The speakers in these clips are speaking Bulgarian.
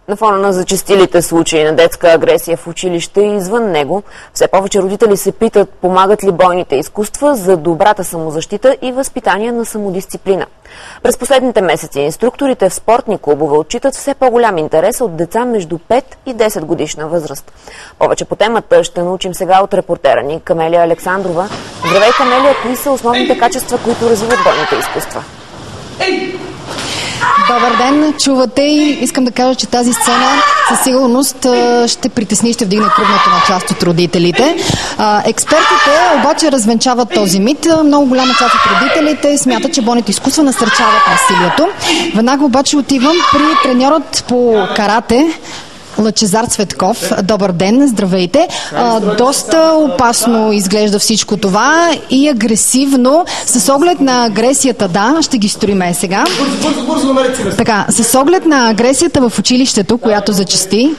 На фона на зачестилите случаи на детска агресия в училище и извън него, все повече родители се питат, помагат ли бойните изкуства за добрата самозащита и възпитание на самодисциплина. През последните месеци инструкторите в спортни клубове отчитат все по-голям интерес от деца между 5 и 10 годишна възраст. Повече по темата ще научим сега от репортера ни Камелия Александрова. Здравей, Камелия, кои са основните качества, които развиват бойните изкуства? Добър ден, чувате и искам да кажа, че тази сцена със сигурност ще притесни, ще вдигне кръвното на част от родителите. Експертите обаче развенчават този мит. Много голяма част от родителите смятат, че бойните изкуства насърчават насилието. Веднага обаче отивам при треньорът по карате Лъчезар Цветков. Добър ден, здравейте. Доста опасно изглежда всичко това и агресивно. С оглед на агресията, да, ще ги строиме сега. Така, с оглед на агресията в училището, която зачести,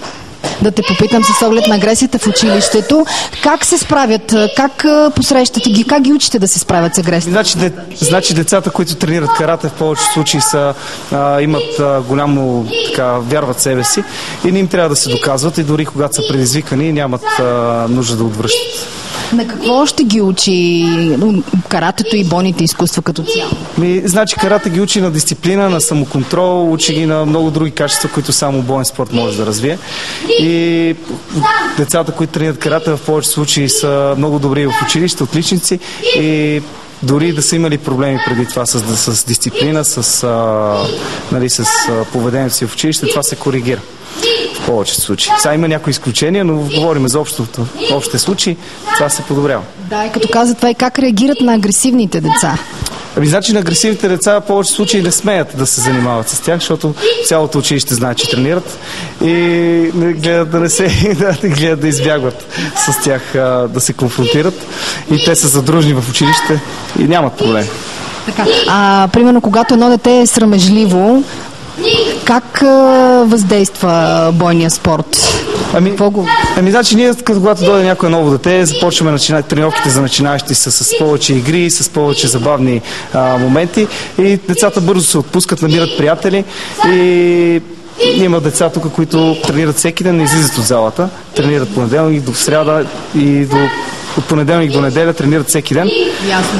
да те попитам с оглед на агресията в училището, как се справят, как посрещате ги, как ги учите да се справят с агресията? Значи децата, които тренират карате, в повечето случаи имат голямо, вярват в себе си и не им трябва да се доказват и дори когато са предизвикани, нямат нужда да отвръщат. На какво ще ги учи каратето и бойните изкуства като цяло? Значи карате ги учи на дисциплина, на самоконтрол, учи ги на много други качества, които само боен спорт може да развие. И децата, които тренират карате, в повече случаи са много добри в училище, отличници и дори да са имали проблеми преди това с дисциплина, с поведението си в училище, това се коригира. В повечето случаи. Сега има някои изключения, но говорим за общите случаи, това се подобрява. Да, и като каза това и как реагират на агресивните деца? Значи на агресивните деца в повечето случаи не смеят да се занимават с тях, защото цялото училище знае, че тренират и не гледат да избягват с тях, да се конфронтират и те са задружни в училище и нямат проблем. Така. Примерно, когато едно дете е срамежливо, как въздейства бойния спорт? Значи ние, когато дойде някое ново дете, започваме тренировките за начинаещи с повече игри, с повече забавни моменти и децата бързо се отпускат, намират приятели и има деца тук, които тренират всеки ден, не излизат от залата, тренират понеделник до сряда и от понеделник до неделя тренират всеки ден. Ясно.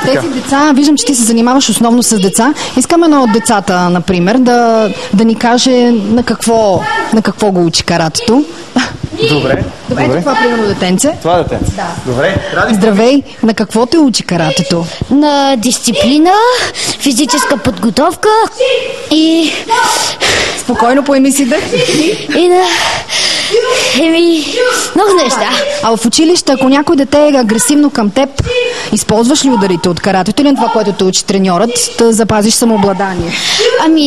Тези деца, виждам, че ти се занимаваш основно с деца. Искам едно от децата, например, да ни каже на какво го учи каратето. Добре. Ето това, примерно, детенце. Това детенце? Да. Добре. Здравей, на какво те учи каратето? На дисциплина, физическа подготовка и... Спокойно поеми си дъх. И на... много неща. А в училище, ако някой дете е агресивно към теб, използваш ли ударите от каратето или това, което те учи треньорът, да запазиш самообладание?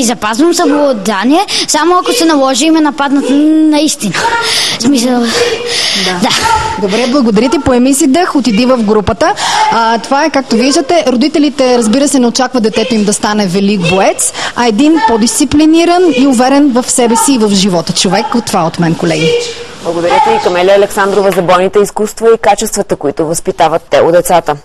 Запазвам самообладание, само ако се наложи и ме нападнат наистина. В смисъл... Да. Добре, благодаря ти, поеми си дъх, отиди в групата. Това е, както виждате, родителите, разбира се, не очакват детето им да стане велик боец, а един по-дисциплиниран и уверен в себе си и в живота човек. Това от мен, колеги. Благодаря ти, Камелия Александрова, за бойните изкуства и качествата, които възпитават те у децата.